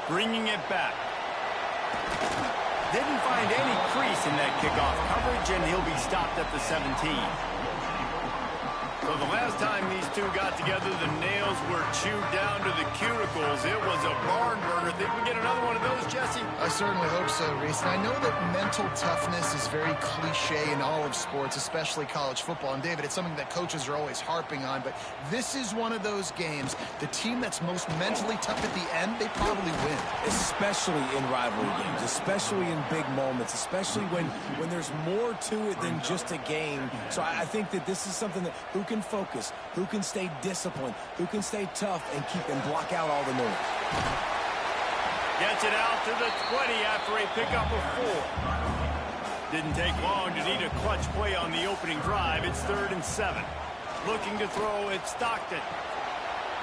Bringing it back. Didn't find any crease in that kickoff coverage, and he'll be stopped at the 17. So the last time these two got together, the nails were chewed down to the cuticles. It was a barn burner. Think we get another one of those, Jesse? I certainly hope so, Reese. And I know that mental toughness is very cliche in all of sports, especially college football. And, David, it's something that coaches are always harping on. But this is one of those games. The team that's most mentally tough at the end, they probably win. Especially in rivalry games, especially in big moments, especially when there's more to it than just a game. So I think that this is something that who can focus, who can stay disciplined, who can stay tough and block out all the noise. Gets it out to the 20 after a pickup of 4. Didn't take long to need a clutch play on the opening drive. It's 3rd and 7. Looking to throw, it's Stockton.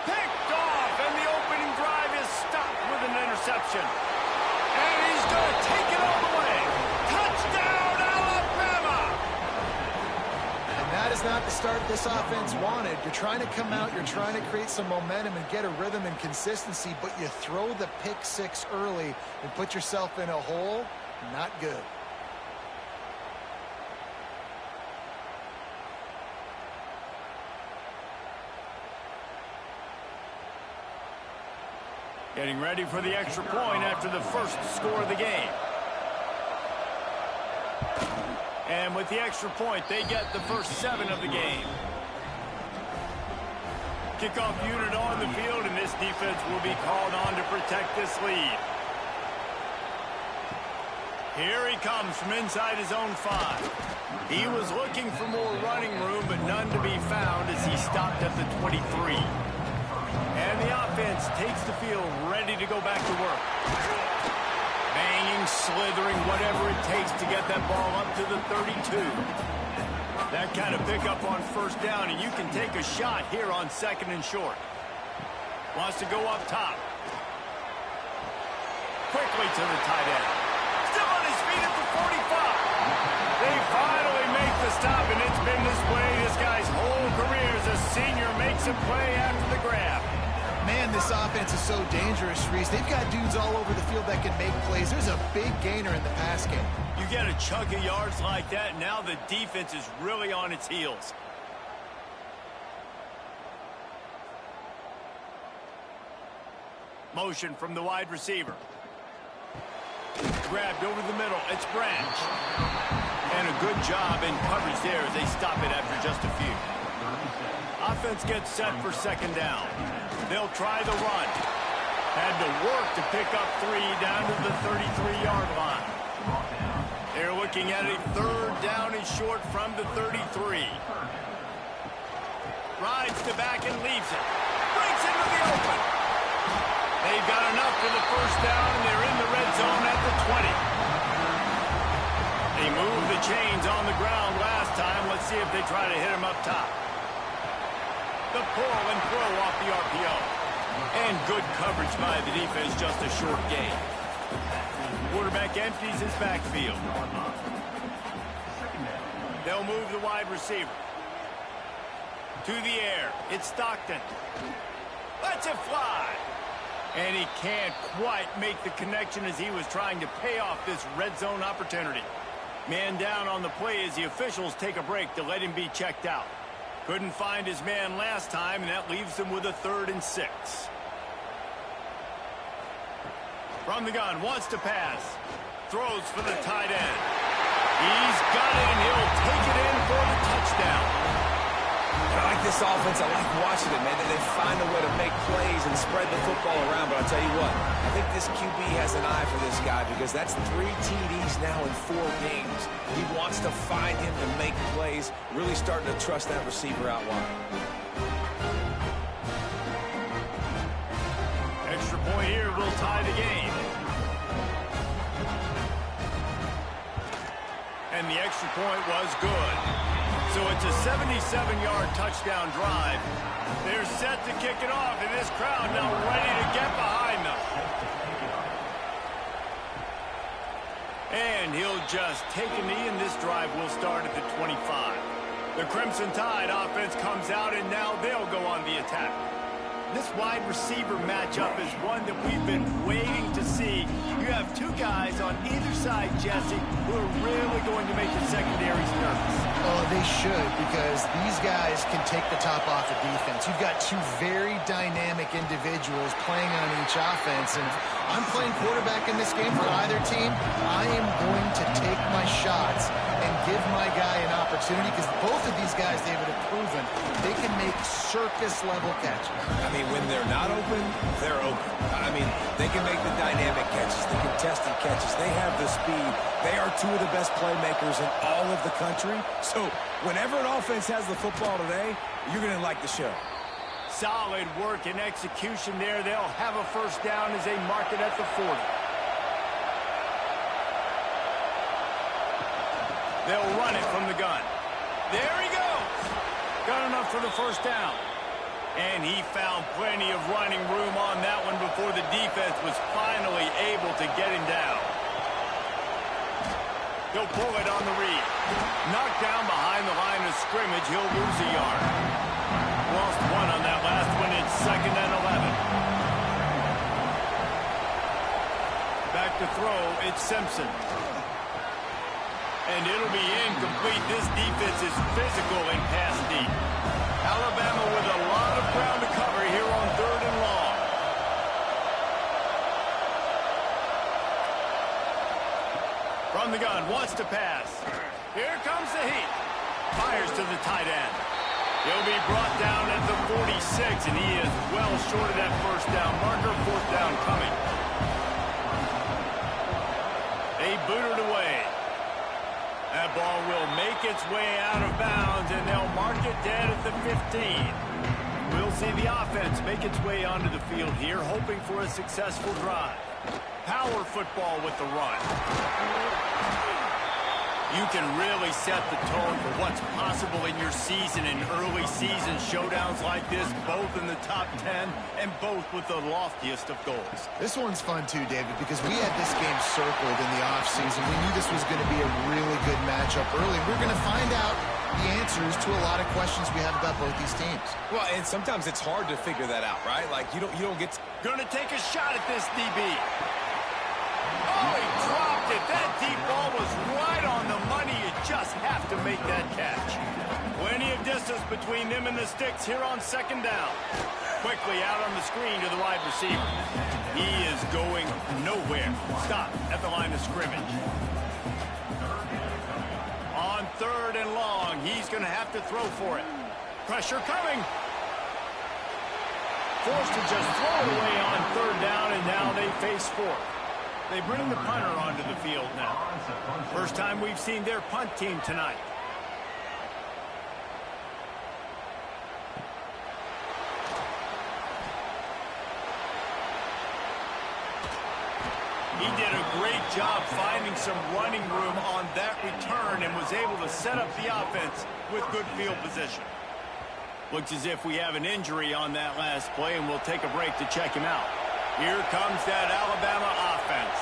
Picked off, and the opening drive is stopped with an interception. And he's going to take it all the way. Touchdown, Alabama! And that is not the start this offense wanted. You're trying to come out, you're trying to create some momentum and get a rhythm and consistency, but you throw the pick 6 early and put yourself in a hole. Not good. Getting ready for the extra point after the first score of the game. And with the extra point, they get the first 7 of the game. Kickoff unit on the field, and this defense will be called on to protect this lead. Here he comes from inside his own 5. He was looking for more running room, but none to be found as he stopped at the 23. And the offense takes the field, ready to go back to work. Banging, slithering, whatever it takes to get that ball up to the 32. That kind of pickup on first down, and you can take a shot here on 2nd and short. Wants to go up top. Quickly to the tight end. Still on his feet at the 45. They finally make the stop, and it's been this way this guy's whole career as a senior makes a play after the grab. Man, this offense is so dangerous, Reese. They've got dudes all over the field that can make plays. There's a big gainer in the pass game. You get a chunk of yards like that, and now the defense is really on its heels. Motion from the wide receiver. Grabbed over the middle. It's Branch. And a good job in coverage there as they stop it after just a few. Offense gets set for 2nd down. They'll try the run. Had to work to pick up 3 down to the 33-yard line. They're looking at a 3rd down and short from the 33. Rides the back and leaves it. Breaks into the open. They've got enough for the first down, and they're in the red zone at the 20. They moved the chains on the ground last time. Let's see if they try to hit him up top. The pull and throw off the RPO. And good coverage by the defense, just a short gain. Quarterback empties his backfield. They'll move the wide receiver. To the air, it's Stockton. Lets it fly. And he can't quite make the connection as he was trying to pay off this red zone opportunity. Man down on the play as the officials take a break to let him be checked out. Couldn't find his man last time, and that leaves him with a 3rd and 6. From the gun, wants to pass. Throws for the tight end. He's got it, and he'll take it in for the touchdown. I like this offense. I like watching it, man. They find a way to make plays and spread the football around. But I'll tell you what, I think this QB has an eye for this guy because that's 3 TDs now in 4 games. He wants to find him to make plays, really starting to trust that receiver out wide. Extra point here will tie the game. And the extra point was good. So it's a 77-yard touchdown drive. They're set to kick it off, and this crowd now ready to get behind them. And he'll just take a knee, and this drive will start at the 25. The Crimson Tide offense comes out, and now they'll go on the attack. This wide receiver matchup is one that we've been waiting to see. You have two guys on either side, Jesse, who are really going to make the secondaries nervous. Oh, they should, because these guys can take the top off the defense. You've got two very dynamic individuals playing on each offense, and if I'm playing quarterback in this game for either team, I am going to take my shots and give my guy an opportunity, because both of these guys, David, have proven they can make circus-level catches. I mean, when they're not open, they're open. I mean, they can make the dynamic catches, the contested catches. They have the speed. They are two of the best playmakers in all of the country. So whenever an offense has the football today, you're going to like the show. Solid work and execution there. They'll have a first down as they mark it at the 40. They'll run it from the gun. There he goes. Got enough for the first down. And he found plenty of running room on that one before the defense was finally able to get him down. He'll pull it on the read. Knocked down behind the line of scrimmage. He'll lose a yard. Lost one on that last one. It's 2nd and 11. Back to throw. It's Simpson. And it'll be incomplete. This defense is physical in pass deep. Alabama with a lot of ground to cover here on 3rd and long. From the gun, wants to pass. Here comes the heat. Fires to the tight end. He'll be brought down at the 46, and he is well short of that first down marker. 4th down coming. They boot it away. That ball will make its way out of bounds, and they'll mark it dead at the 15. We'll see the offense make its way onto the field here, hoping for a successful drive. Power football with the run. You can really set the tone for what's possible in your season in early season showdowns like this, both in the top 10 and both with the loftiest of goals. This one's fun too, David, because we had this game circled in the offseason. We knew this was going to be a really good matchup early. We're going to find out the answers to a lot of questions we have about both these teams. Well, and sometimes it's hard to figure that out, right? Like, you don't get to... Gonna take a shot at this DB. Oh, he dropped it. That deep ball was right on the money. You just have to make that catch. Plenty of distance between them and the sticks here on 2nd down. Quickly out on the screen to the wide receiver. He is going nowhere. Stop at the line of scrimmage. On 3rd and long, he's going to have to throw for it. Pressure coming. Forced to just throw it away on 3rd down, and now they face 4th. They bring the punter onto the field now. First time we've seen their punt team tonight. He did a great job finding some running room on that return and was able to set up the offense with good field position. Looks as if we have an injury on that last play, and we'll take a break to check him out. Here comes that Alabama offense.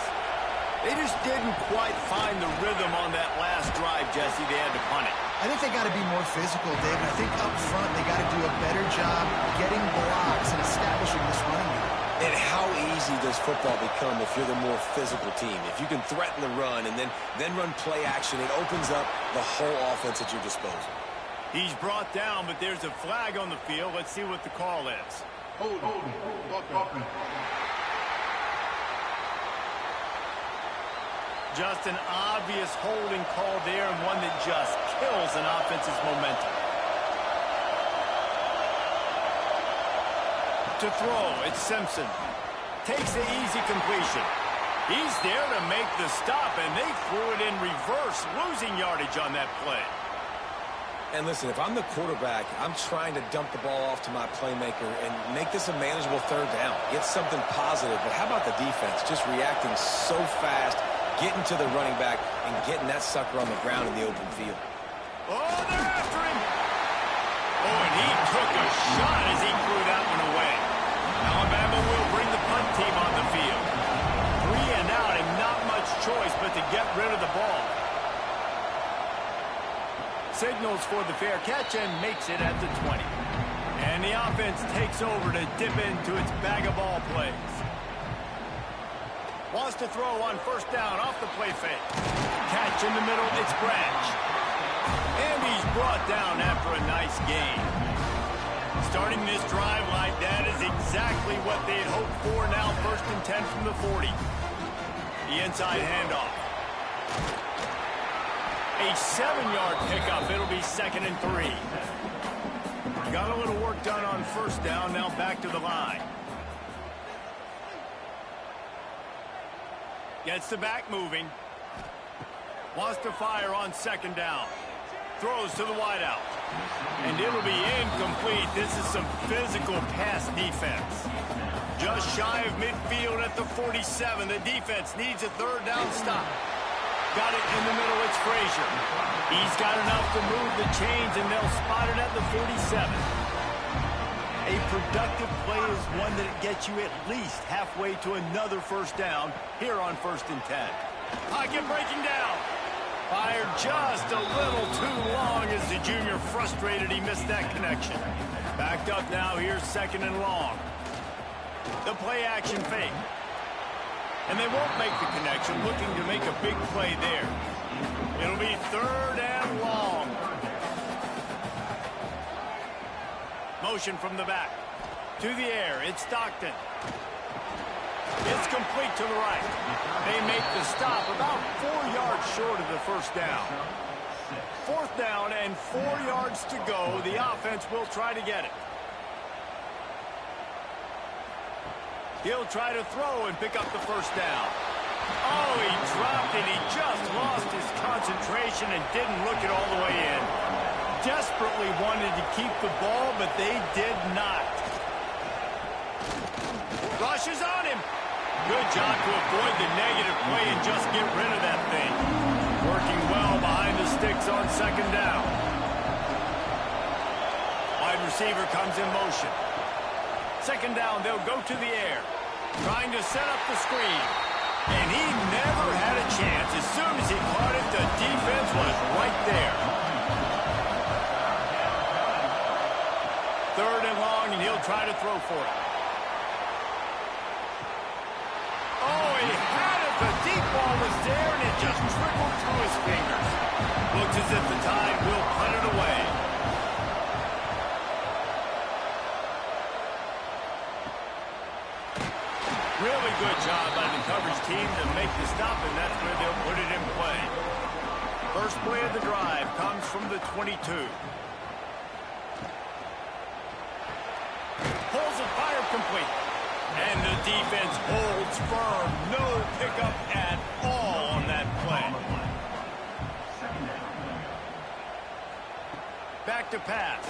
They just didn't quite find the rhythm on that last drive, Jesse. They had to punt it. I think they got to be more physical, David. I think up front they got to do a better job getting blocks and establishing this running game. And how easy does football become if you're the more physical team? If you can threaten the run and then run play action, it opens up the whole offense at your disposal. He's brought down, but there's a flag on the field. Let's see what the call is. Just an obvious holding call there, and one that just kills an offense's momentum. To throw, it's Simpson. Takes the easy completion. He's there to make the stop, and they threw it in reverse, losing yardage on that play. And listen, if I'm the quarterback, I'm trying to dump the ball off to my playmaker and make this a manageable 3rd down. Get something positive. But how about the defense? Just reacting so fast, getting to the running back, and getting that sucker on the ground in the open field. Oh, they're after him. Oh, and he took a shot as he threw that one away. Alabama will bring the punt team on the field. 3 and out, and not much choice but to get rid of the ball. Signals for the fair catch and makes it at the 20. And the offense takes over to dip into its bag of ball plays. Wants to throw on first down off the play fake. Catch in the middle, it's Branch. And he's brought down after a nice gain. Starting this drive like that is exactly what they'd hoped for. Now 1st and 10 from the 40. The inside handoff. A 7-yard pickup. It'll be 2nd and 3. Got a little work done on first down. Now back to the line. Gets the back moving. Wants to fire on 2nd down. Throws to the wideout. And it'll be incomplete. This is some physical pass defense. Just shy of midfield at the 47. The defense needs a 3rd down stop. Got it in the middle. It's Frazier. He's got enough to move the chains, and they'll spot it at the 47. A productive play is one that gets you at least halfway to another 1st down here on 1st and 10. Pocket breaking down. Fired just a little too long as the junior frustrated he missed that connection. Backed up now. Here's 2nd and long. The play action fake. And they won't make the connection, looking to make a big play there. It'll be 3rd and long. Motion from the back. To the air, it's Stockton. It's complete to the right. They make the stop about 4 yards short of the 1st down. 4th down and 4 yards to go. The offense will try to get it. He'll try to throw and pick up the 1st down. Oh, he dropped it. He just lost his concentration and didn't look it all the way in. Desperately wanted to keep the ball, but they did not. Rushes on him. Good job to avoid the negative play and just get rid of that thing. Working well behind the sticks on 2nd down. Wide receiver comes in motion. 2nd down, they'll go to the air. Trying to set up the screen. And he never had a chance. As soon as he caught it, the defense was right there. 3rd and long, and he'll try to throw for it. Oh, he had it. The deep ball was there, and it just trickled through his fingers. Looks as if the Tide will punt it away. Really good job by the coverage team to make the stop, and that's where they'll put it in play. First play of the drive comes from the 22. Pulls it, fire complete. And the defense holds firm. No pickup at all on that play. Back to pass.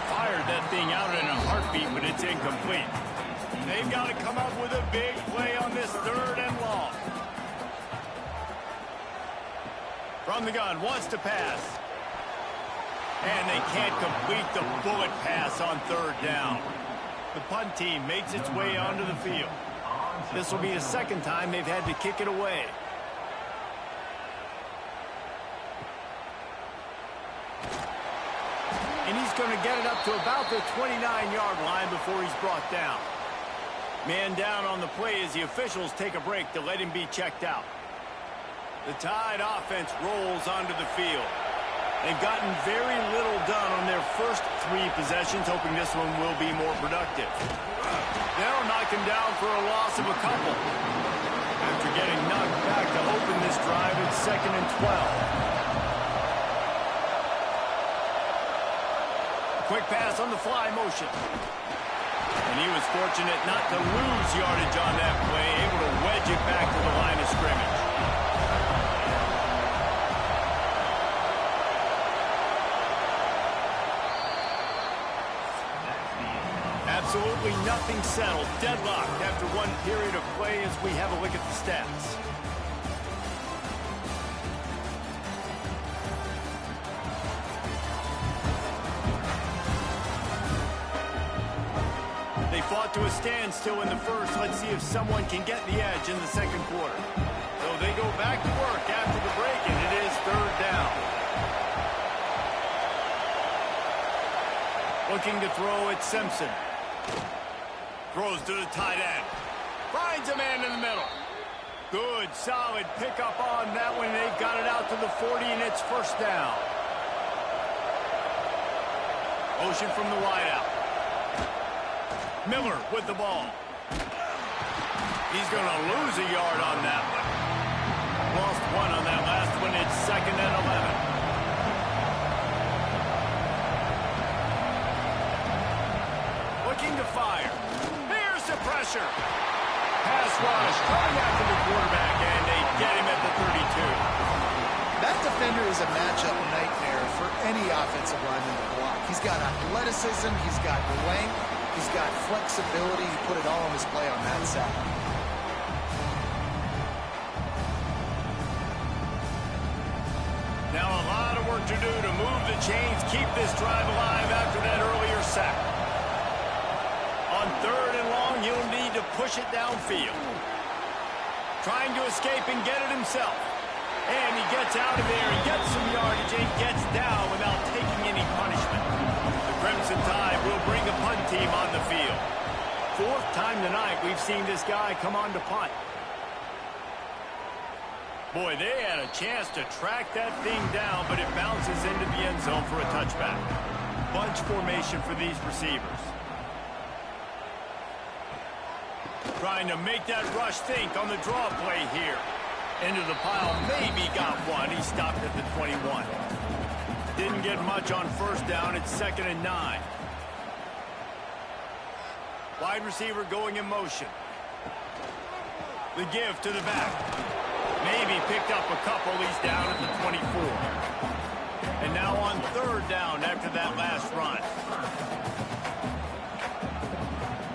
Fired that thing out in a heartbeat, but it's incomplete. They've got to come up with a big play on this 3rd and long. From the gun, wants to pass. And they can't complete the bullet pass on 3rd down. The punt team makes its way onto the field. This will be the 2nd time they've had to kick it away. And he's going to get it up to about the 29-yard line before he's brought down. Man down on the play as the officials take a break to let him be checked out. The Tide offense rolls onto the field. They've gotten very little done on their first 3 possessions, hoping this one will be more productive. They'll knock him down for a loss of a couple. After getting knocked back to open this drive, it's 2nd and 12. Quick pass on the fly motion. And he was fortunate not to lose yardage on that play, able to wedge it back to the line of scrimmage. Absolutely nothing settled. Deadlocked after one period of play as we have a look at the stats. They fought to a standstill in the first. Let's see if someone can get the edge in the 2nd quarter. So they go back to work after the break, and it is 3rd down. Looking to throw at Simpson. Throws to the tight end. Finds a man in the middle. Good, solid pickup on that one. They've got it out to the 40, and it's first down. Motion from the wideout. Miller with the ball. He's going to lose a yard on that one. Lost one on that last one. It's 2nd and 11. Looking to fire. Here's the pressure. Pass rush coming after the quarterback, and they get him at the 32. That defender is a matchup nightmare for any offensive lineman to block. He's got athleticism, he's got length, he's got flexibility. He put it all on display on that side. Now a lot of work to do to move the chains, keep this drive alive after that earlier sack. On 3rd and long, he'll need to push it downfield. Trying to escape and get it himself. And he gets out of there, he gets some yardage, and gets down without taking any punishment. The Crimson Tide will bring a punt team on the field. 4th time tonight we've seen this guy come on to punt. Boy, they had a chance to track that thing down, but it bounces into the end zone for a touchback. Bunch formation for these receivers. Trying to make that rush think on the draw play here. Into the pile, maybe got one. He stopped at the 21. Didn't get much on first down. It's 2nd and 9. Wide receiver going in motion. The give to the back. Maybe picked up a couple. He's down at the 24. And now on 3rd down after that last run.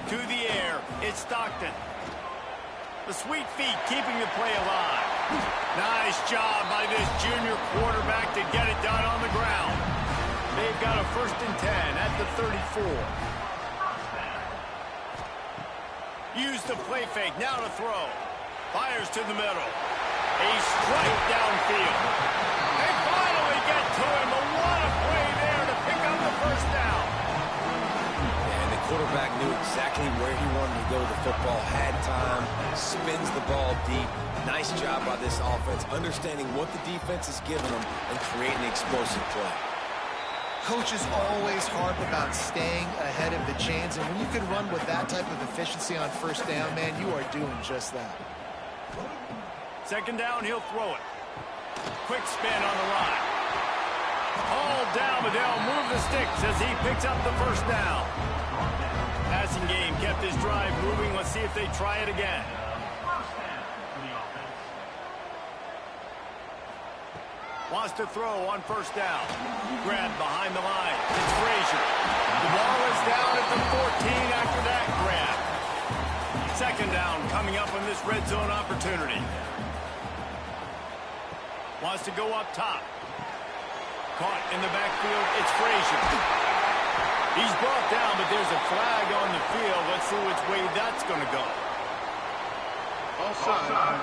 To the air, it's Stockton. The sweet feet keeping the play alive. Nice job by this junior quarterback to get it done on the ground. They've got a 1st and 10 at the 34. Use the play fake, now to throw. Fires to the middle. A strike downfield. They finally get to him, but what a play there to pick up the 1st down. And the quarterback knew exactly where he wanted to go with the football, had time, spins the ball deep. Nice job by this offense, understanding what the defense is giving them and creating explosive play. Coaches always harp about staying ahead of the chains, and when you can run with that type of efficiency on 1st down, man, you are doing just that. 2nd down, he'll throw it. Quick spin on the line. All down, but they'll move the sticks as he picks up the 1st down. Passing game kept his drive moving. Let's see if they try it again. Wants to throw on 1st down. Grab behind the line. It's Frazier. The ball is down at the 14 after that grab. 2nd down coming up on this red zone opportunity. Wants to go up top. Caught in the backfield. It's Frazier. He's brought down, but there's a flag on the field. Let's see which way that's going to go. Offside.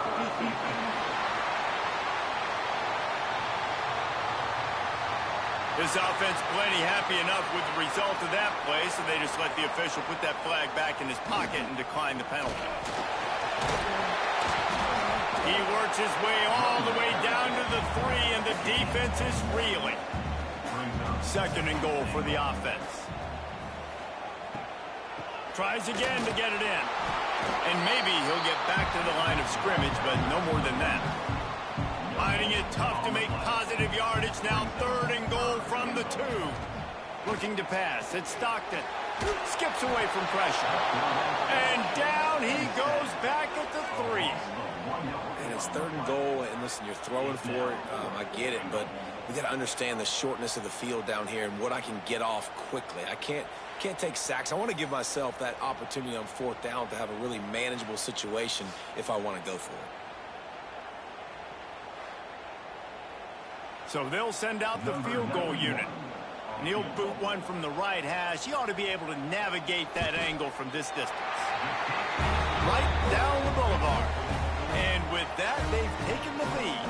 This offense plenty happy enough with the result of that play, so they just let the official put that flag back in his pocket and decline the penalty. He works his way all the way down to the 3, and the defense is reeling. 2nd and goal for the offense. Tries again to get it in. And maybe he'll get back to the line of scrimmage, but no more than that. Finding it tough to make positive yardage. Now 3rd and goal from the 2. Looking to pass. It's Stockton. Skips away from pressure. And down he goes back at the 3. And it's 3rd and goal, and listen, you're throwing for it. I get it, but we got to understand the shortness of the field down here and what I can get off quickly. I can't take sacks. I want to give myself that opportunity on 4th down to have a really manageable situation if I want to go for it. So they'll send out the field goal unit. And he'll boot one from the right hash. He ought to be able to navigate that angle from this distance. Right down the boulevard. And with that, they've taken the lead.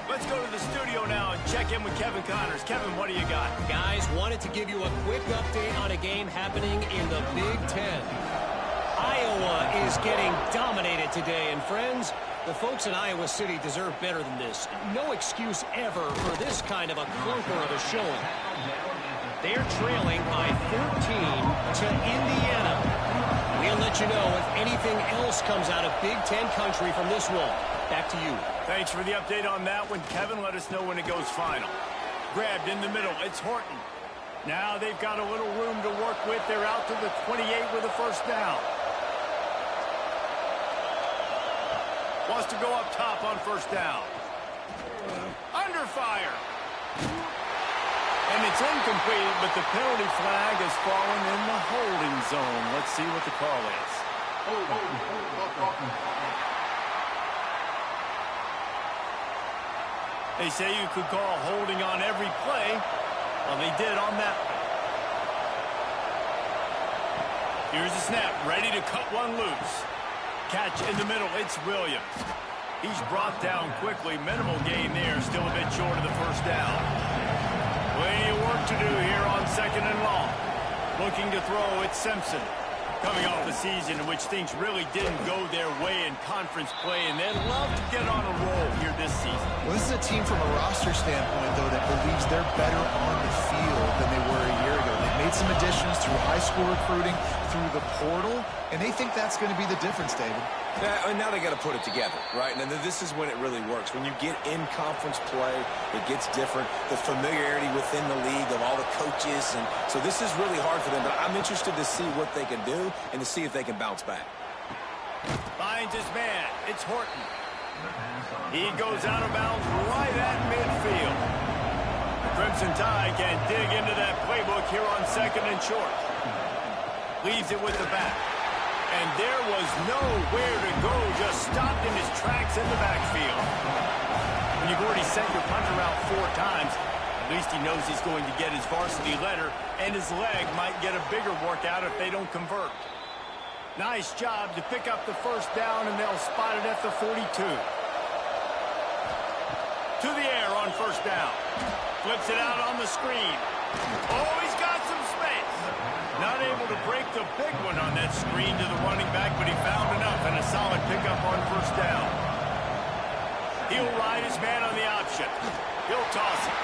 Let's Let's go to the studio now and check in with Kevin Connors. Kevin, what do you got? Guys, wanted to give you a quick update on a game happening in the Big Ten. Iowa is getting dominated today, and friends, the folks in Iowa City deserve better than this. No excuse ever for this kind of a clunker of a showing. They're trailing by 13 to Indiana. We'll let you know if anything else comes out of Big Ten country from this one. Back to you. Thanks for the update on that one, Kevin. Let us know when it goes final. Grabbed in the middle. It's Horton. Now they've got a little room to work with. They're out to the 28 with a first down. Wants to go up top on first down. Under fire. And it's incomplete, but the penalty flag has fallen in the holding zone. Let's see what the call is. They say you could call holding on every play. Well, they did on that one. Here's the snap, ready to cut one loose. Catch in the middle, it's Williams. He's brought down quickly. Minimal gain there, still a bit short of the first down. Plenty of work to do here on second and long. Looking to throw, it's Simpson. Coming off a season in which things really didn't go their way in conference play, and they'd love to get on a roll here this season. Well, this is a team from a roster standpoint, though, that believes they're better on the field than they were a year ago. They've made some additions through high school recruiting, through the portal, and they think that's going to be the difference, David. Yeah, and now they got to put it together, right? And this is when it really works. When you get in conference play, it gets different. The familiarity within the league of all the coaches, and so this is really hard for them. But I'm interested to see what they can do and to see if they can bounce back. Finds his man. It's Horton. He goes out of bounds right at midfield. The Crimson Tide can dig into that playbook here on second and short. Leaves it with the back. And there was nowhere to go, just stopped in his tracks in the backfield. When you've already sent your punter out 4 times, at least he knows he's going to get his varsity letter, and his leg might get a bigger workout if they don't convert. Nice job to pick up the first down, and they'll spot it at the 42. To the air on first down. Flips it out on the screen. Oh, he's got some space. Not able to break the big one on that screen to the running back, but he found enough and a solid pickup on first down. He'll ride his man on the option. He'll toss it.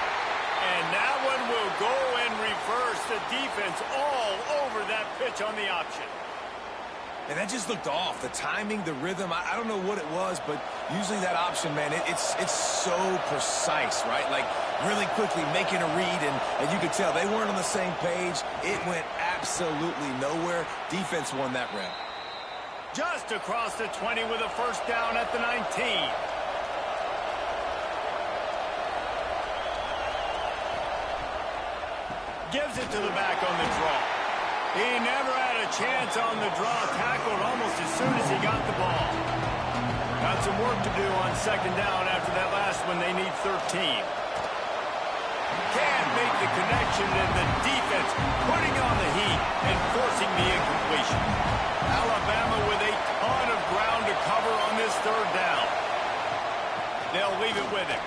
And that one will go and reverse the defense all over that pitch on the option. And that just looked off. The timing, the rhythm, I don't know what it was, but usually that option, man, it's so precise, right? Like really quickly making a read, and you could tell they weren't on the same page. It went absolutely nowhere. Defense won that round. Just across the 20 with a first down at the 19. Gives it to the back on the draw. He never had a chance on the draw, tackled almost as soon as he got the ball. Got some work to do on second down after that last one. They need 13. Can't make the connection, and the defense putting on the heat and forcing the incompletion. Alabama with a ton of ground to cover on this third down. They'll leave it with him.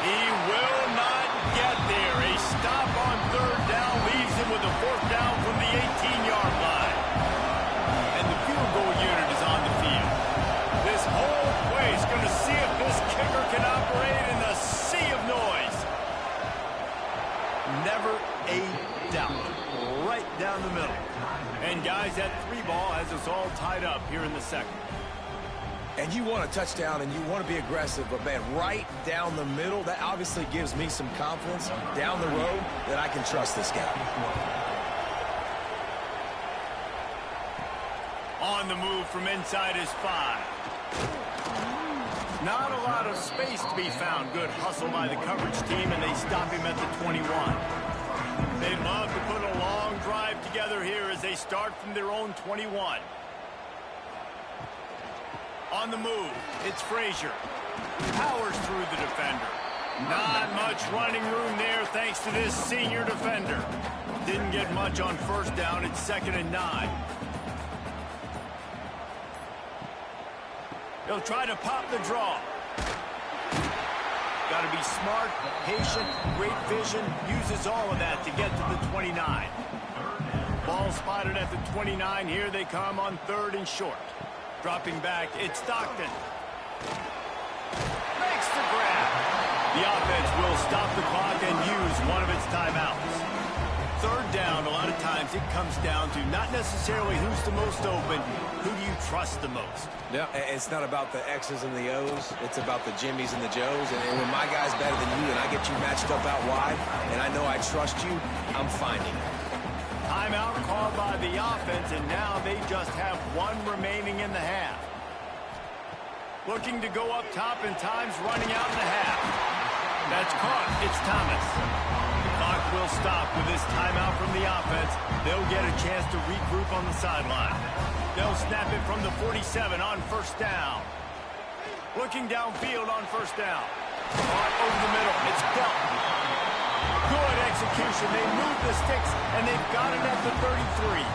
He will not get there. A stop on third down leaves him with a fourth down from the 18-yard line. And the field goal unit is on the field. This whole play is going to see if this kicker can operate in the sea of noise. Never a doubt. Right down the middle. And, guys, that 3 ball has us all tied up here in the second. And you want a touchdown, and you want to be aggressive, but, man, right down the middle, that obviously gives me some confidence down the road that I can trust this guy. On the move from inside his 5. Not a lot of space to be found. Good hustle by the coverage team, and they stop him at the 21. They'd love to put a long drive together here as they start from their own 21. On the move, it's Frazier. Powers through the defender. Not much running room there thanks to this senior defender. Didn't get much on first down. It's 2nd and 9. He'll try to pop the draw. Got to be smart, patient, great vision, uses all of that to get to the 29. Ball spotted at the 29. Here they come on 3rd and short. Dropping back, it's Stockton. Makes the grab. The offense will stop the clock and use one of its timeouts. 3rd down, a lot of times it comes down to not necessarily who's the most open, who do you trust the most? Yeah, it's not about the X's and the O's. It's about the Jimmys and the Joes. And when my guy's better than you and I get you matched up out wide and I know I trust you, I'm finding it. Timeout called by the offense, and now they just have one remaining in the half. Looking to go up top, and time's running out in the half. That's caught. It's Thomas. The clock will stop with this timeout from the offense. They'll get a chance to regroup on the sideline. They'll snap it from the 47 on 1st down. Looking downfield on 1st down. Caught over the middle. It's Belt. Good execution. They move the sticks, and they've got it at the 33.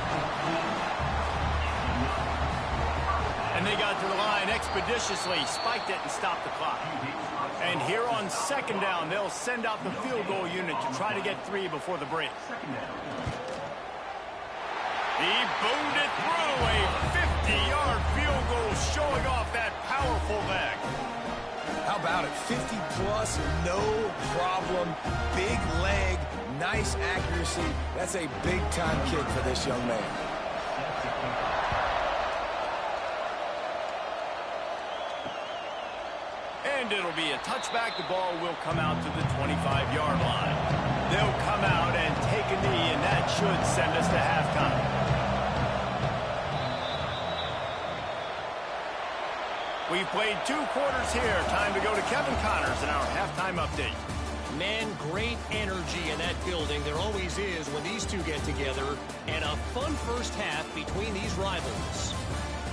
And they got to the line expeditiously, spiked it, and stopped the clock. And here on 2nd down, they'll send out the field goal unit to try to get 3 before the break. He boomed it through. A 50-yard field goal showing off that powerful leg. How about it? 50-plus, no problem. Big leg, nice accuracy. That's a big-time kick for this young man. And it'll be a touchback. The ball will come out to the 25-yard line. They'll come out and take a knee, and that should send us to halftime. We've played 2 quarters here. Time to go to Kevin Connors in our halftime update. Man, great energy in that building. There always is when these two get together. And a fun first half between these rivals.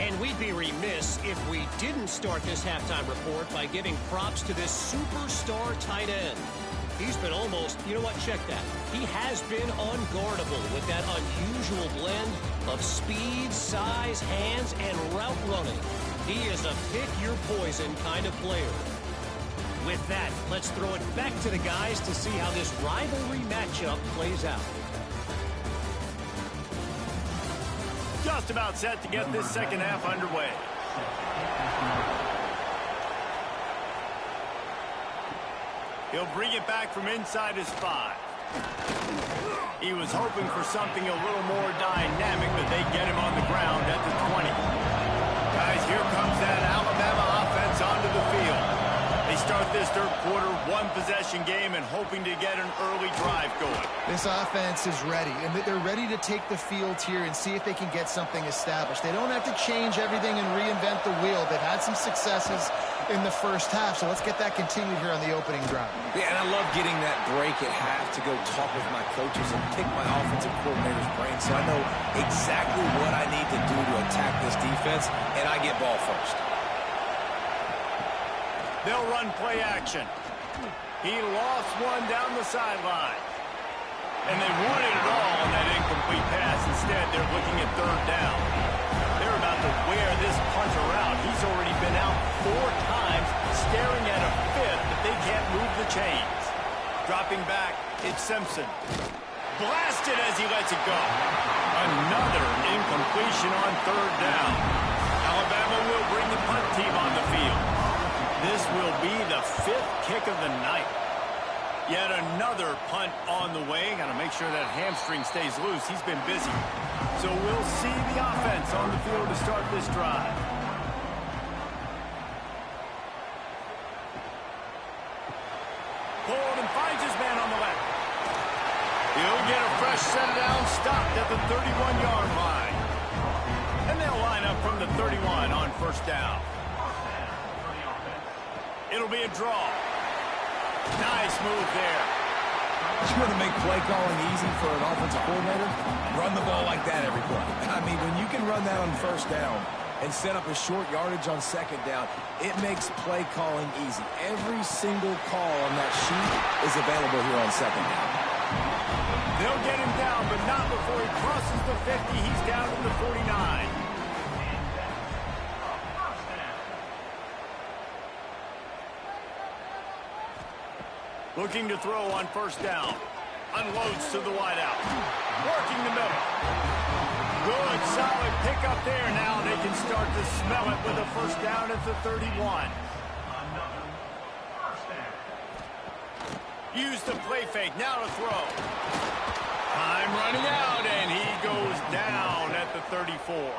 And we'd be remiss if we didn't start this halftime report by giving props to this superstar tight end. He's been almost, you know what, check that. He has been unguardable with that unusual blend of speed, size, hands, and route running. He is a pick-your-poison kind of player. With that, let's throw it back to the guys to see how this rivalry matchup plays out. Just about set to get this second half underway. He'll bring it back from inside his 5. He was hoping for something a little more dynamic, but they get him on the ground at the 20. Guys, here comes that Alabama offense onto the field. They start this 3rd quarter, 1-possession game, and hoping to get an early drive going. This offense is ready, and they're ready to take the field here and see if they can get something established. They don't have to change everything and reinvent the wheel. They've had some successes in the first half, so let's get that continued here on the opening drive. Yeah, and I love getting that break at half to go talk with my coaches and pick my offensive coordinator's brain so I know exactly what I need to do to attack this defense, and I get ball first. They'll run play action. He lost one down the sideline. And they wanted it all on that incomplete pass. Instead, they're looking at 3rd down. They're about to wear this punter out. He's already been out 4 times, staring at a 5th, but they can't move the chains. Dropping back, it's Simpson. Blasted as he lets it go. Another incompletion on 3rd down. Alabama will bring the punt team on the field. This will be the 5th kick of the night. Yet another punt on the way. Got to make sure that hamstring stays loose. He's been busy. So we'll see the offense on the field to start this drive. Pulled and finds his man on the left. He'll get a fresh set down, stopped at the 31-yard line. And they'll line up from the 31 on 1st down. It'll be a draw. Nice move there. You want to make play calling easy for an offensive coordinator? Run the ball like that every play. I mean, when you can run that on 1st down and set up a short yardage on 2nd down, it makes play calling easy. Every single call on that sheet is available here on 2nd down. They'll get him down, but not before he crosses the 50. He's down to the 49. Looking to throw on first down. Unloads to the wideout. Working the middle. Good, solid pickup there. Now they can start to smell it with a first down at the 31. Use the play fake. Now to throw. Time running out, and he goes down at the 34.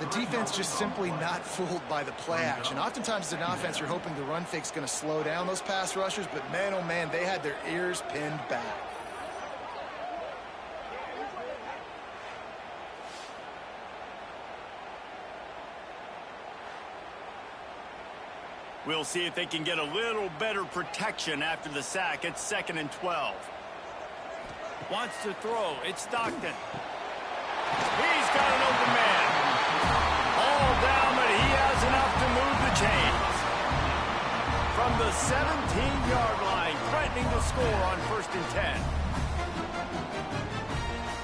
The defense just simply not fooled by the play action. Oftentimes, as an offense, you're hoping the run fake's going to slow down those pass rushers, but man, oh man, they had their ears pinned back. We'll see if they can get a little better protection after the sack. It's 2nd and 12. Wants to throw. It's Stockton. He's got an open man. All down, but he has enough to move the chains. From the 17-yard line, threatening to score on 1st and 10.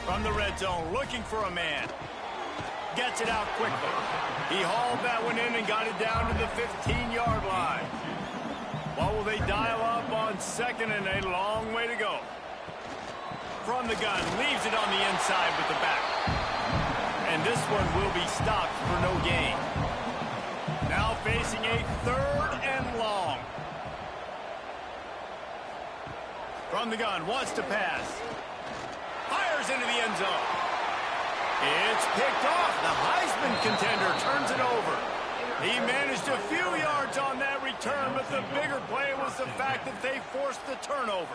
From the red zone, looking for a man. Gets it out quickly. He hauled that one in and got it down to the 15-yard line. What will they dial up on 2nd and a long way to go? From the gun, leaves it on the inside with the back. And this one will be stopped for no gain. Now facing a 3rd and long. From the gun, wants to pass. Fires into the end zone. It's picked off. The Heisman contender turns it over. He managed a few yards on that return, but the bigger play was the fact that they forced the turnover.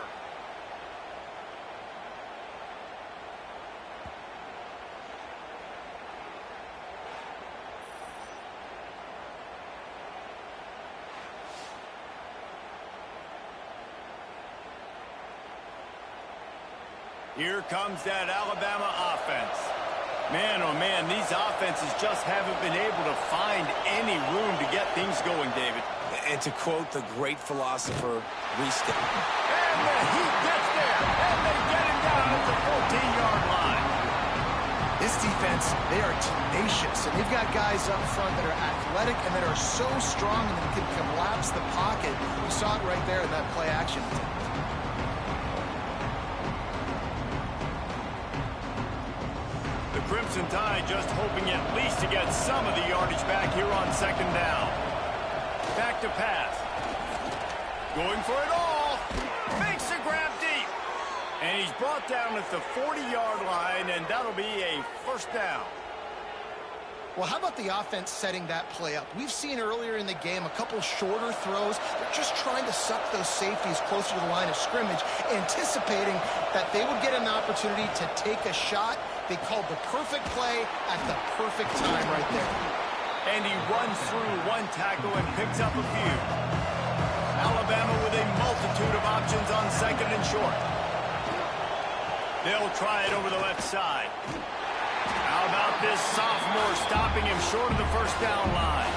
Here comes that Alabama offense. Man, oh man, these offenses just haven't been able to find any room to get things going, David. And to quote the great philosopher, RiseUp. And the heat gets there, and they get him down at the 14-yard line. This defense, they are tenacious, and they've got guys up front that are athletic and that are so strong and that can collapse the pocket. You saw it right there in that play action. Crimson Tide just hoping at least to get some of the yardage back here on 2nd down. Back to pass. Going for it all. Makes a grab deep. And he's brought down at the 40-yard line, and that'll be a first down. Well, how about the offense setting that play up? We've seen earlier in the game a couple shorter throws. They're just trying to suck those safeties closer to the line of scrimmage, anticipating that they would get an opportunity to take a shot. They called the perfect play at the perfect time right there. And he runs through one tackle and picks up a few. Alabama with a multitude of options on 2nd and short. They'll try it over the left side. How about this sophomore stopping him short of the first down line?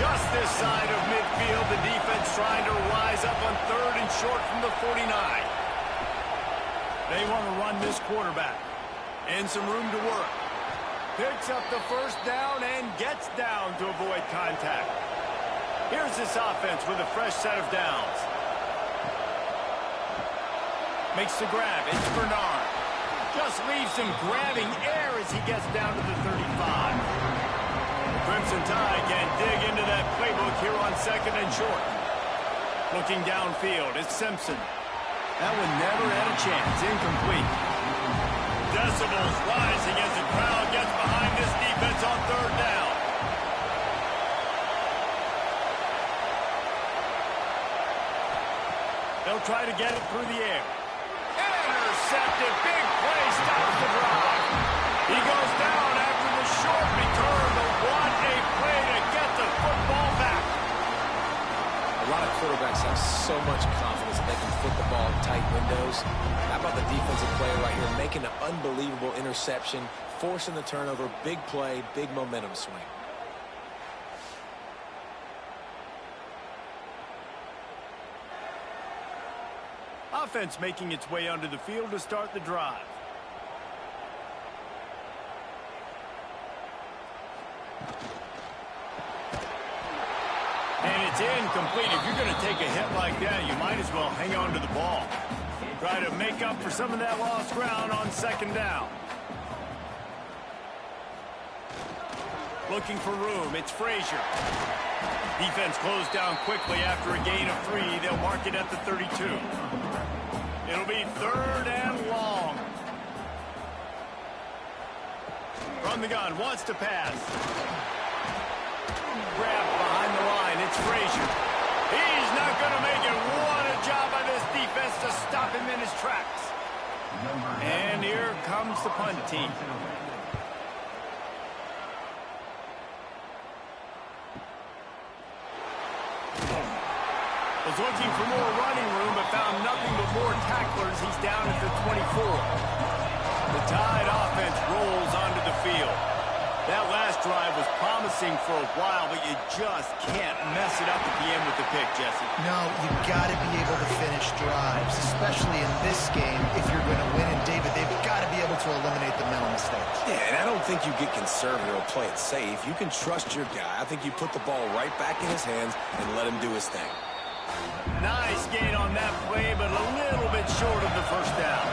Just this side of midfield, the defense trying to rise up on 3rd and short from the 49. They want to run this quarterback. And some room to work. Picks up the first down and gets down to avoid contact. Here's this offense with a fresh set of downs. Makes the grab. It's Bernard. Just leaves him grabbing air as he gets down to the 35. The Crimson Tide can dig into that playbook here on 2nd and short. Looking downfield, it's Simpson. That one never had a chance. Incomplete. Decibels rising as the crowd gets behind this defense on 3rd down. They'll try to get it through the air. Intercepted. Big play stops the drive. He goes down after the short return, but what a play to get the football back. A lot of quarterbacks have so much confidence that they can fit the ball in tight windows. How about the defensive player right here making an unbelievable interception, forcing the turnover, big play, big momentum swing. Offense making its way onto the field to start the drive. And it's incomplete. If you're going to take a hit like that, you might as well hang on to the ball. Try to make up for some of that lost ground on second down. Looking for room. It's Frazier. Defense closed down quickly after a gain of 3. They'll mark it at the 32. It'll be 3rd and long. From the gun, wants to pass. Grab behind the line. It's Frazier. He's not going to make it. What a job by this defense to stop him in his tracks. And here comes the punt team. Was looking for more running room, but found nothing but more tacklers. He's down at the 24. The Tide offense rolls onto the field. That last drive was promising for a while, but you just can't mess it up at the end with the pick, Jesse. No, you got to be able to finish drives, especially in this game. If you're going to win, and David, they've got to be able to eliminate the mental mistakes. Yeah, and I don't think you get conservative or play it safe. You can trust your guy. I think you put the ball right back in his hands and let him do his thing. Nice gain on that play, but a little bit short of the first down.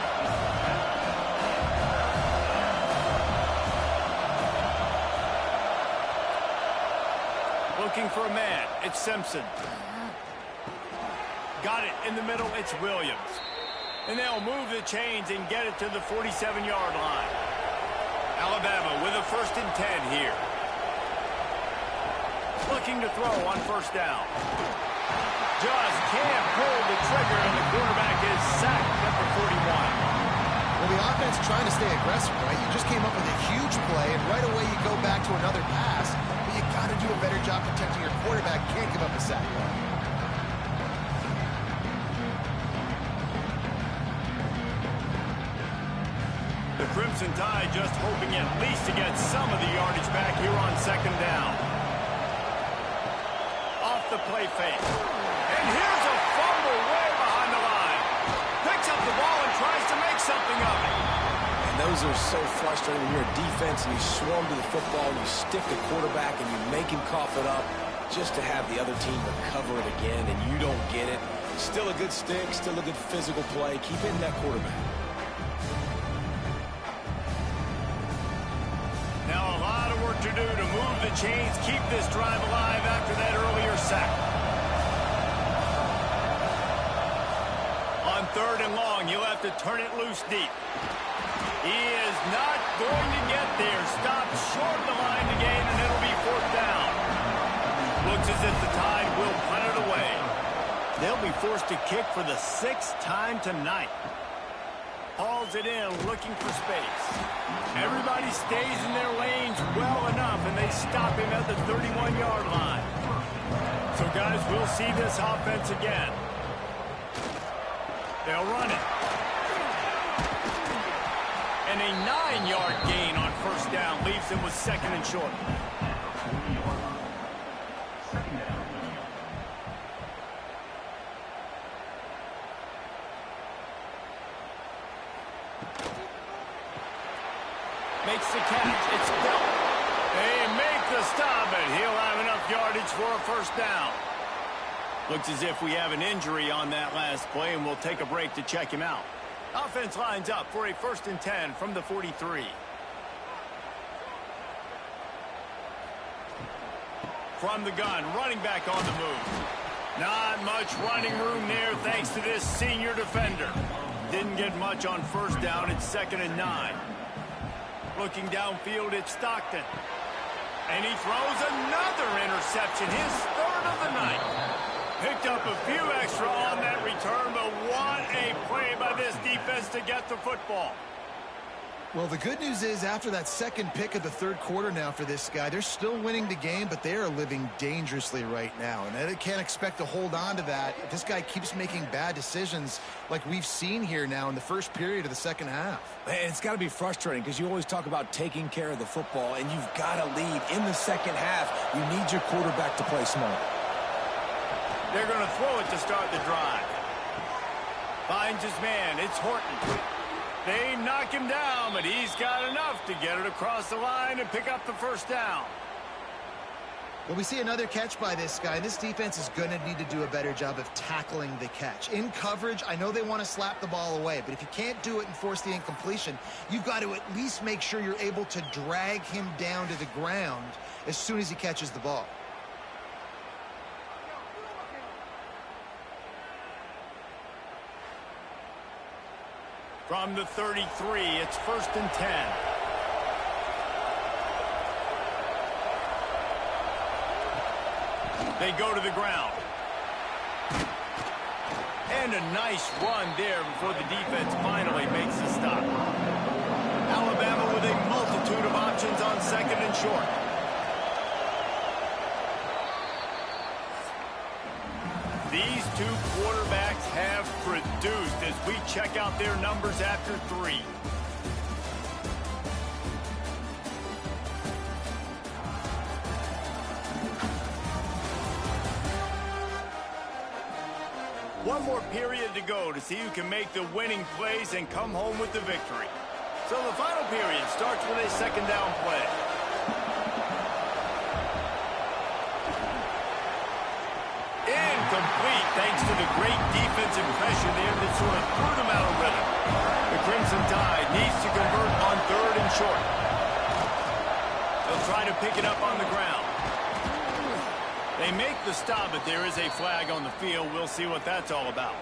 Looking for a man. It's Simpson. Got it in the middle. It's Williams. And they'll move the chains and get it to the 47-yard line. Alabama with a 1st and 10 here. Looking to throw on first down. Just can't pull the trigger, and the quarterback is sacked at the 41. Well, the offense trying to stay aggressive, right? You just came up with a huge play, and right away you go back to another pass. But you got to do a better job protecting your quarterback. Can't give up a sack. The Crimson Tide just hoping at least to get some of the yardage back here on second down. Off the play fake. And here's a fumble way behind the line. Picks up the ball and tries to make something of it. And those are so frustrating when you're a defense and you swarm to the football, and you stick the quarterback and you make him cough it up just to have the other team recover it again, and you don't get it. Still a good stick, still a good physical play. Keep hitting that quarterback. Now a lot of work to do to move the chains, keep this drive alive after that earlier sack. On 3rd and long, you'll have to turn it loose deep. He is not going to get there. Stopped short of the line to gain, and it'll be 4th down. Looks as if the Tide will punt it away. They'll be forced to kick for the 6th time tonight. Hauls it in, looking for space. Everybody stays in their lanes well enough, and they stop him at the 31-yard line. So, guys, we'll see this offense again. They'll run it. And a 9-yard gain on first down leaves them with 2nd and short. Makes the catch. It's Bell. They make the stop, but he'll have enough yardage for a first down. Looks as if we have an injury on that last play, and we'll take a break to check him out. Offense lines up for a 1st and 10 from the 43. From the gun, running back on the move. Not much running room there thanks to this senior defender. Didn't get much on first down. It's 2nd and 9. Looking downfield, it's Stockton. And he throws another interception, his 3rd of the night. Picked up a few extra on that return, but what a play by this defense to get the football. Well, the good news is after that second pick of the 3rd quarter now for this guy, they're still winning the game, but they are living dangerously right now. And they can't expect to hold on to that if this guy keeps making bad decisions like we've seen here now in the first period of the second half. Man, it's got to be frustrating because you always talk about taking care of the football, and you've got to lead in the second half. You need your quarterback to play smart. They're going to throw it to start the drive. Finds his man. It's Horton. They knock him down, but he's got enough to get it across the line and pick up the first down. Well, we see another catch by this guy. This defense is going to need to do a better job of tackling the catch. In coverage, I know they want to slap the ball away, but if you can't do it and force the incompletion, you've got to at least make sure you're able to drag him down to the ground as soon as he catches the ball. From the 33, it's 1st and 10. They go to the ground. And a nice run there before the defense finally makes a stop. Alabama with a multitude of options on 2nd and short. These two quarterbacks have produced as we check out their numbers after 3. One more period to go to see who can make the winning plays and come home with the victory. So the final period starts with a 2nd down play. Incomplete thanks to the great defensive pressure there that sort of threw them out of rhythm. The Crimson Tide needs to convert on 3rd and short. They'll try to pick it up on the ground. They make the stop, but there is a flag on the field. We'll see what that's all about.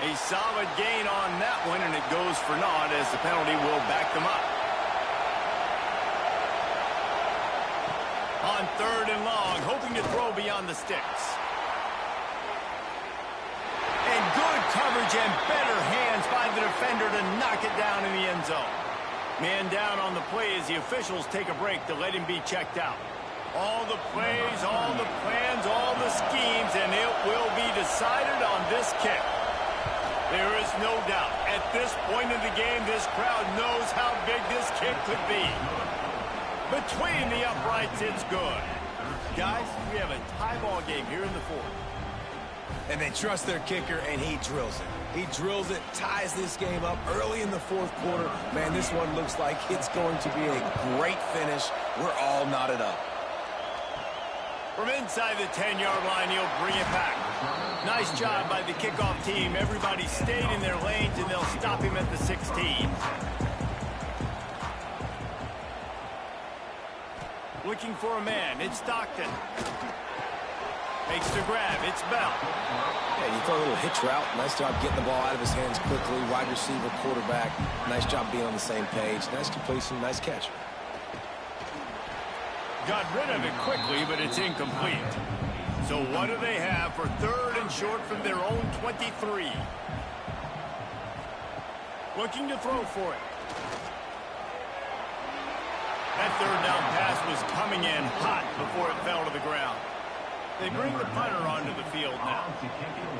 A solid gain on that one, and it goes for naught as the penalty will back them up. On 3rd and long, hoping to throw beyond the sticks. And good coverage and better hands by the defender to knock it down in the end zone. Man down on the play as the officials take a break to let him be checked out. All the plays, all the plans, all the schemes, and it will be decided on this kick. There is no doubt. At this point in the game, this crowd knows how big this kick could be. Between the uprights, it's good. Guys, we have a tie ball game here in the 4th. And they trust their kicker, and he drills it. He drills it, ties this game up early in the 4th quarter. Man, this one looks like it's going to be a great finish. We're all knotted up. From inside the 10-yard line, he'll bring it back. Nice job by the kickoff team. Everybody stayed in their lanes, and they'll stop him at the 16. Looking for a man. It's Stockton. Makes the grab. It's Bell. Yeah, you throw a little hitch route. Nice job getting the ball out of his hands quickly. Wide receiver, quarterback. Nice job being on the same page. Nice completion, nice catch. Got rid of it quickly, but it's incomplete. So what do they have for 3rd and short from their own 23? Looking to throw for it. That 3rd down pass was coming in hot before it fell to the ground. They bring the punter onto the field now.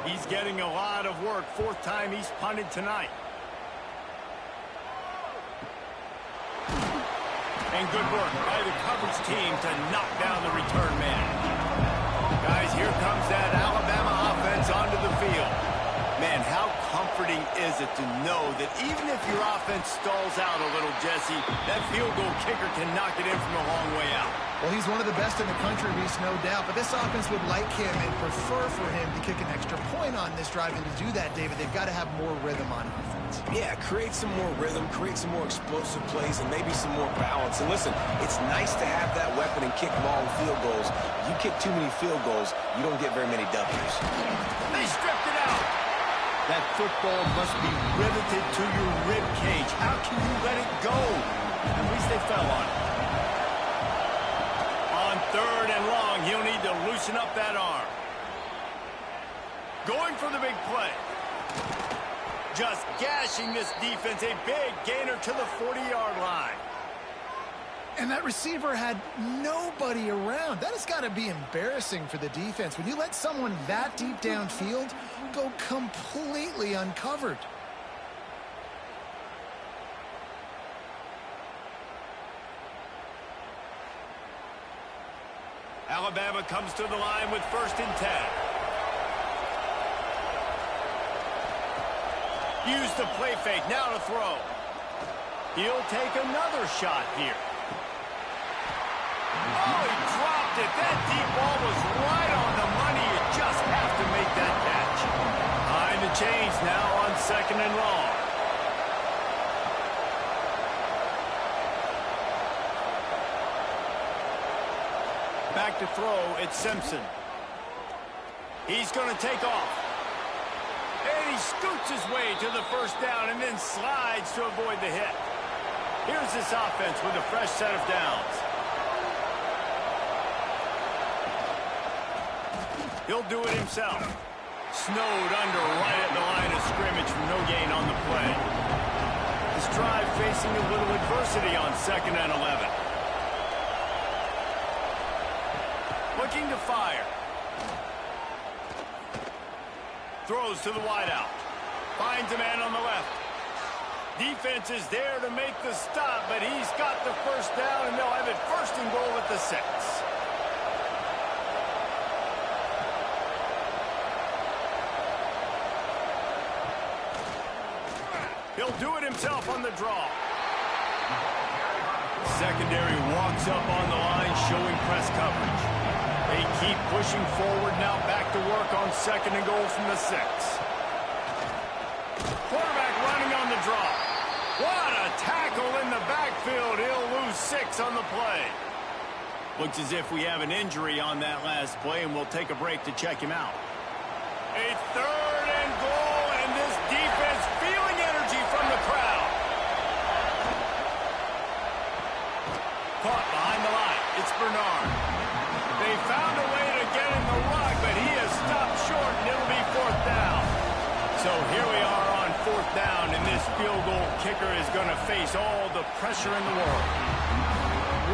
He's getting a lot of work. 4th time he's punted tonight. And good work by the coverage team to knock down the return man. Guys, here comes that Alabama offense onto the field. Man, how comforting is it to know that even if your offense stalls out a little, Jesse, that field goal kicker can knock it in from a long way out. Well, he's one of the best in the country, Reese, no doubt. But this offense would like him and prefer for him to kick an extra point on this drive. And to do that, David, they've got to have more rhythm on offense. Yeah, create some more rhythm, create some more explosive plays, and maybe some more balance. And listen, it's nice to have that weapon and kick long field goals. You kick too many field goals, you don't get very many W's. They stripped it out. That football must be riveted to your rib cage. How can you let it go? At least they fell on it. On 3rd and long, he'll need to loosen up that arm. Going for the big play. Just gashing this defense. A big gainer to the 40-yard line. And that receiver had nobody around. That has got to be embarrassing for the defense. When you let someone that deep downfield go completely uncovered. Alabama comes to the line with 1st and 10. Use the play fake, now to throw. He'll take another shot here. Oh, he dropped it. That deep ball was right on the money. You just have to make that catch. Behind the chains now on 2nd and long. Back to throw, it's Simpson. He's going to take off. And he scoots his way to the first down and then slides to avoid the hit. Here's this offense with a fresh set of downs. He'll do it himself. Snowed under right at the line of scrimmage from no gain on the play. This drive facing a little adversity on 2nd and 11. Looking to fire. Throws to the wideout. Finds a man on the left. Defense is there to make the stop, but he's got the first down, and they'll have it 1st and goal at the 6. He'll do it himself on the draw. Secondary walks up on the line, showing press coverage. They keep pushing forward, now back to work on 2nd and goal from the 6. Quarterback running on the draw. What a tackle in the backfield. He'll lose 6 on the play. Looks as if we have an injury on that last play, and we'll take a break to check him out. A 3rd and goal, and this defense feeling energy from the crowd. Caught behind the line. It's Bernard. They found a way to get in the rug, but he has stopped short, and it'll be 4th down. So here we are on 4th down, and this field goal kicker is going to face all the pressure in the world.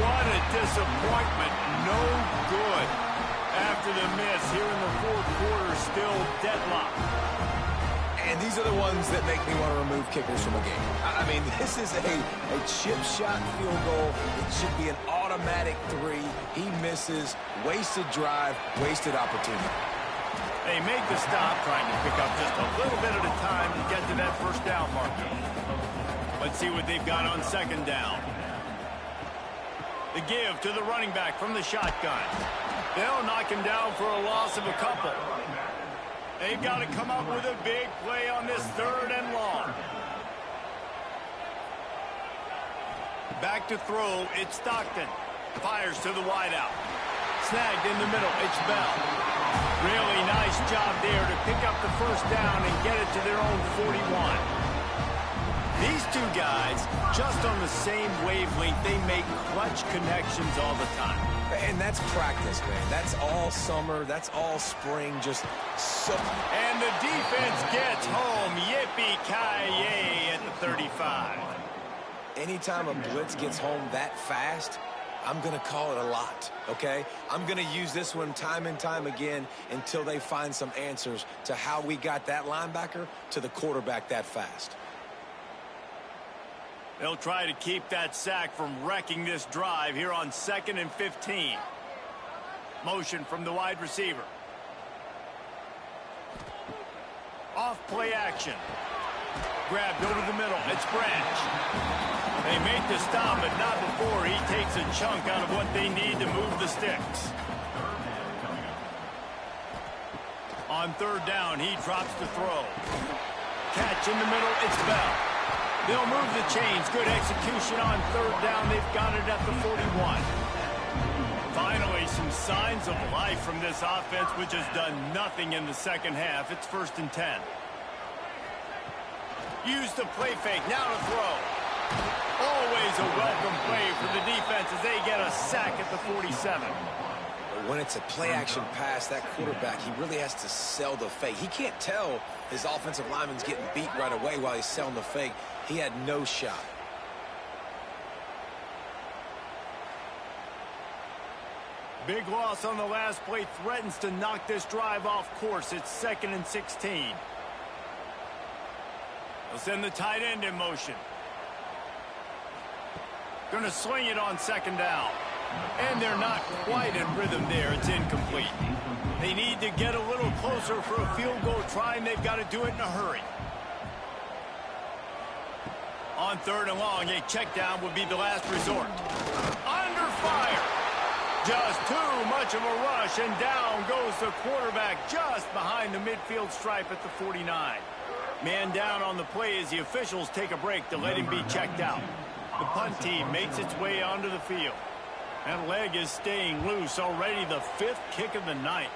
What a disappointment. No good. After the miss here in the 4th quarter, still deadlocked. And these are the ones that make me want to remove kickers from a game. I mean, this is a chip shot field goal. It should be an automatic 3. He misses. Wasted drive, wasted opportunity. They make the stop, trying to pick up just a little bit at a time to get to that 1st down marker. Let's see what they've got on 2nd down. The give to the running back from the shotgun. They'll knock him down for a loss of a couple. They've got to come up with a big play on this 3rd and long. Back to throw, it's Stockton. Fires to the wideout. Snagged in the middle, it's Bell. Really nice job there to pick up the 1st down and get it to their own 41. These two guys, just on the same wavelength, they make clutch connections all the time. And that's practice, man. That's all summer. That's all spring. Just so. And the defense gets home. Yippee-ki-yay at the 35. Anytime a blitz gets home that fast, I'm going to call it a lot, okay? I'm going to use this one time and time again until they find some answers to how we got that linebacker to the quarterback that fast. They'll try to keep that sack from wrecking this drive here on 2nd and 15. Motion from the wide receiver. Off play action. Grabbed over the middle. It's Branch. They make the stop, but not before he takes a chunk out of what they need to move the sticks. On 3rd down, he drops the throw. Catch in the middle. It's Bell. They'll move the chains. Good execution on 3rd down. They've got it at the 41. Finally, some signs of life from this offense, which has done nothing in the 2nd half. It's 1st and 10. Use the play fake. Now to throw. Always a welcome play for the defense as they get a sack at the 47. When it's a play-action pass, that quarterback, he really has to sell the fake. He can't tell his offensive lineman's getting beat right away while he's selling the fake. He had no shot. Big loss on the last play threatens to knock this drive off course. It's 2nd and 16. They'll send the tight end in motion. Going to swing it on 2nd down. And they're not quite in rhythm there. It's incomplete. They need to get a little closer for a field goal try, and they've got to do it in a hurry. On 3rd and long, a check down would be the last resort. Under fire. Just too much of a rush, and down goes the quarterback just behind the midfield stripe at the 49. Man down on the play as the officials take a break to let him be checked out. The punt team makes its way onto the field. That leg is staying loose, already the 5th kick of the night.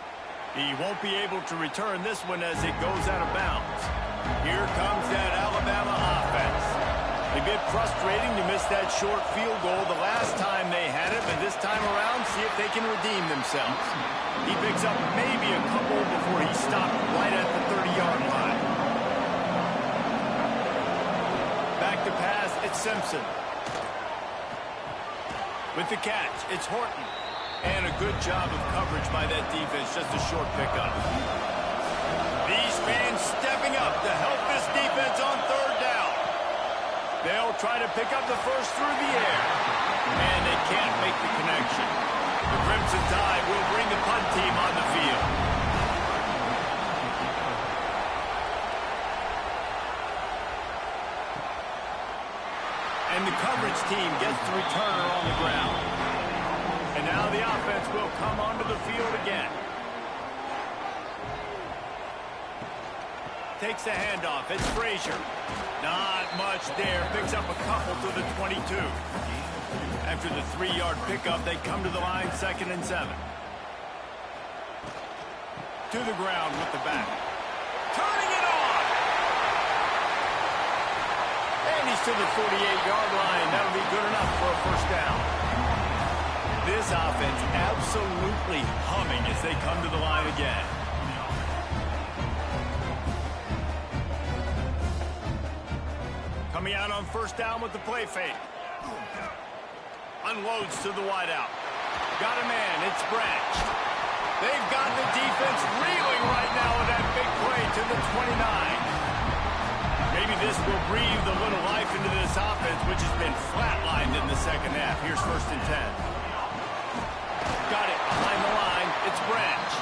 He won't be able to return this one as it goes out of bounds. Here comes that Alabama offense. A bit frustrating to miss that short field goal the last time they had it, but this time around, see if they can redeem themselves. He picks up maybe a couple before he stopped right at the 30-yard line. Back to pass, it's Simpson. With the catch, it's Horton. And a good job of coverage by that defense, just a short pickup. These fans stepping up to help this defense on 3rd down. They'll try to pick up the first through the air. And they can't make the connection. The Crimson Tide will bring the punt team on the field. And the coverage team gets the returner on the ground. And now the offense will come onto the field again. Takes the handoff. It's Frazier. Not much there. Picks up a couple to the 22. After the 3-yard pickup, they come to the line 2nd and 7. To the ground with the back. Turning it on. And he's to the 48-yard line. That'll be good enough for a first down. This offense absolutely humming as they come to the line again. Coming out on 1st down with the play fake. Unloads to the wideout. Got a man. It's Branch. They've got the defense reeling right now with that big play to the 29. Maybe this will breathe a little life into this offense, which has been flatlined in the 2nd half. Here's 1st and 10. Got it behind the line. It's Branch.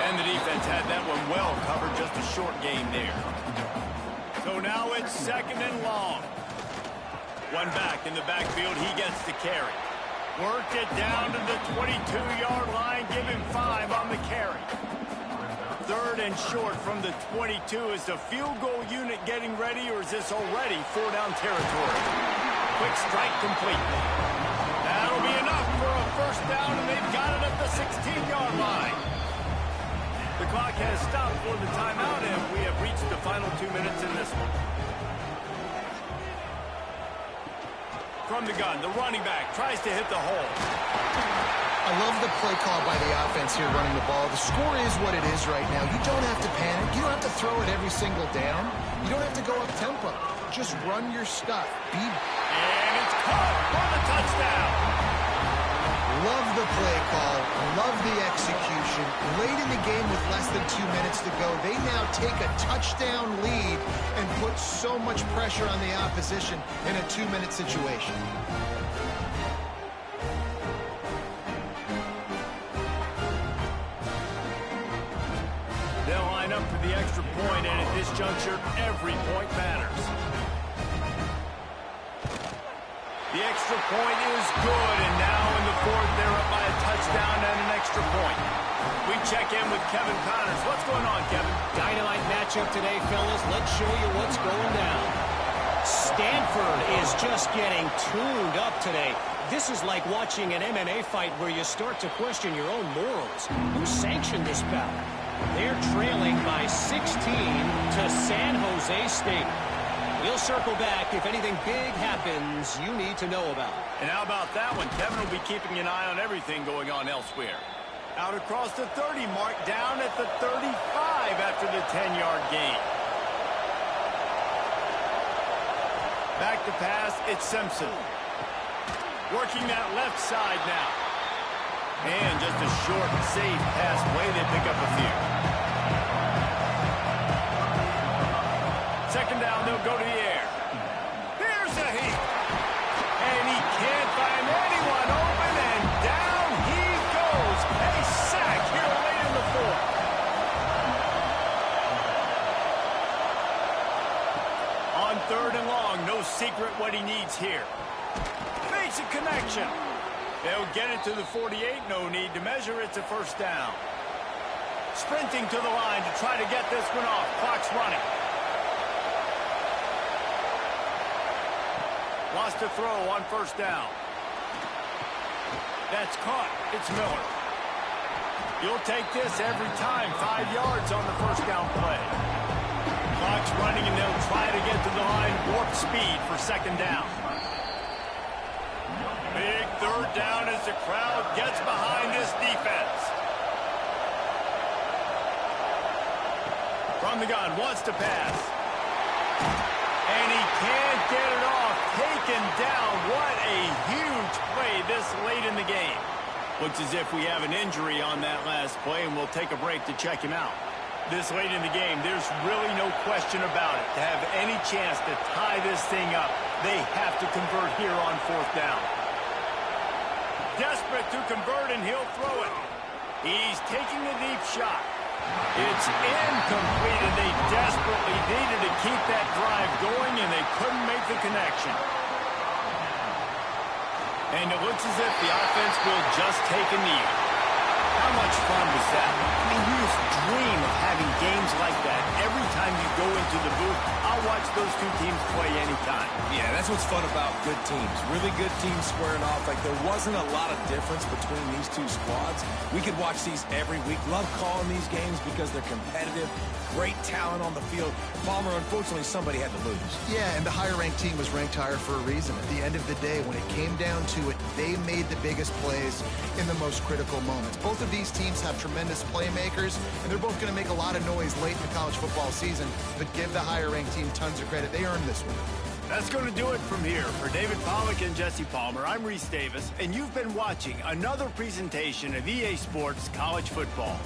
And the defense had that one well covered. Just a short game there. So now it's 2nd and long. One back in the backfield. He gets the carry. Worked it down to the 22-yard line. Give him 5 on the carry. 3rd and short from the 22. Is the field goal unit getting ready, or is this already 4-down territory? Quick strike complete. That'll be enough for a first down, and they've got it at the 16-yard line. The clock has stopped for the timeout, and we have reached the final 2 minutes in this one. From the gun, the running back tries to hit the hole. I love the play call by the offense here running the ball. The score is what it is right now. You don't have to panic. You don't have to throw it every single down. You don't have to go up tempo. Just run your stuff. And it's caught for the touchdown. Love the play call. Love the execution. Late in the game with less than 2 minutes to go, they now take a touchdown lead and put so much pressure on the opposition in a 2-minute situation. They'll line up for the extra point, and at this juncture, every point matters. The extra point is good, and now in the 4th, they're up by a touchdown and an extra point. We check in with Kevin Connors. What's going on, Kevin? Dynamite matchup today, fellas. Let's show you what's going down. Stanford is just getting tuned up today. This is like watching an MMA fight where you start to question your own morals. Who sanctioned this bout? They're trailing by 16 to San Jose State. We'll circle back if anything big happens you need to know about. And how about that one? Kevin will be keeping an eye on everything going on elsewhere. Out across the 30 mark, down at the 35 after the 10-yard gain. Back to pass, it's Simpson. Working that left side now. And just a short, safe pass play. They pick up a few. 2nd down, they'll go to the air. Here's a heat. And he can't find anyone open, and down he goes. A sack here late in the 4th. On 3rd and long, no secret what he needs here. Makes a connection. They'll get it to the 48. No need to measure. It's a first down. Sprinting to the line to try to get this one off. Clock's running. Lost a throw on first down. That's caught. It's Miller. You'll take this every time. 5 yards on the first down play. Clock's running, and they'll try to get to the line. Warp speed for second down. Big third down as the crowd gets behind this defense. From the gun, wants to pass. And he can't get it off. Taken down. What a huge play this late in the game. Looks as if we have an injury on that last play, and we'll take a break to check him out. This late in the game, there's really no question about it. To have any chance to tie this thing up, they have to convert here on fourth down. Desperate to convert, and he'll throw it. He's taking a deep shot. It's incomplete, and they desperately needed to keep that drive going, and they couldn't make the connection. And it looks as if the offense will just take a knee. How much fun was that? I mean, you just dream of having games like that every time you go into the booth. I'll watch those two teams play anytime. Yeah, that's what's fun about good teams. Really good teams squaring off. Like, there wasn't a lot of difference between these two squads. We could watch these every week. Love calling these games because they're competitive. Great talent on the field. Palmer, unfortunately, somebody had to lose. Yeah, and the higher-ranked team was ranked higher for a reason. At the end of the day, when it came down to it, they made the biggest plays in the most critical moments. Both of these teams have tremendous playmakers, and they're both going to make a lot of noise late in the college football season, but give the higher-ranked team tons of credit. They earned this one. That's going to do it from here. For David Pollack and Jesse Palmer, I'm Reese Davis, and you've been watching another presentation of EA Sports College Football.